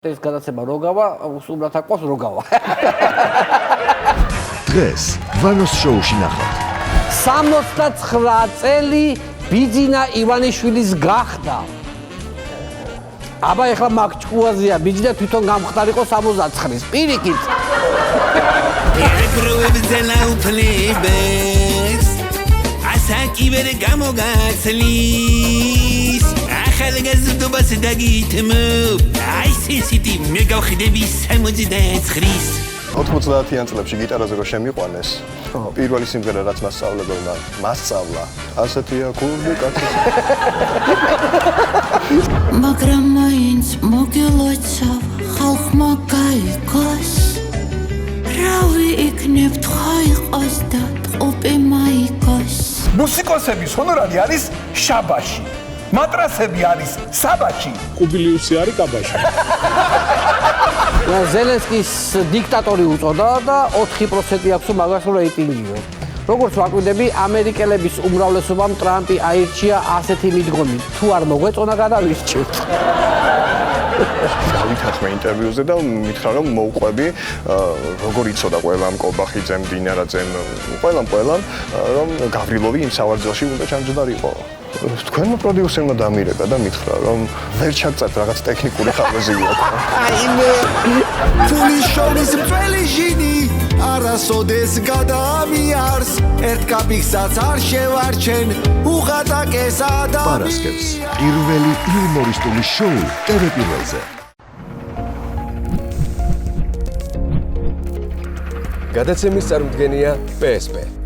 ეს გადაცემა როგავა, უბრალოდ აკყვავს როგავა. დღეს ვანოს შოუში ნახავთ. 69 წელი ბიძინა ივანიშვილის გახდა. აბა ეხლა მაგ ჭკუაზეა ბიძინა თვითონ გამხდარიყო 69-ის. პირიქით. ასაკი ვერ გამოგაცლის ახალგაზრდობას დაგითმო აი სისიტი მე გავხდები 69-ის 90-იან წლებში გიტარაზე რო შემიყვანეს პირველი სიმღერა რაც მასწავლებელმა მასწავლა ასეთია ქურდი კაცი მაგრამ მაინც მოგილოცა ხალხმა გაიგოს რავი იქნებ თხა იყოს და ტყუპი მაიგოს მუსიკოსების ჰონორარი არის შაბაში მატრასები არის საბაში კუბილიუსი არის კაბაში ზელენსკის დიქტატორი უწოდა და 4% აქვს მაგას რეიტინგიო. როგორც ვაკვირდები, ამერიკელების უმრავლესობამ ტრამპი აირჩია ასეთი მიდგომით. თუ არ მოგვეწონა, გადავირჩევთ. დავითახმა ინტერვიუზე და მითხრა რომ მოვყვები როგორ იცოდა ყველამ კობახიძემ, დინარაძემ, ყველამ რომ გავრილოვი იმ სავარძელში უნდა ჩამჯდარიყო. თქვენმა პროდიუსერმა დამირეკა და მითხრა რომ ვერ ჩაგწევთ რაღაც ტექნიკური ხარვეზი აქვს. ფულის შოვის მწველი ჟინი არასოდეს გადამიარს ერთ კაპიკსაც არ შევარჩენ უღატაკეს ადამი პარასკევს პირველი იუმორისტული შოუ ტელეპირველზე. გადაცემის წარმოდგენია PSP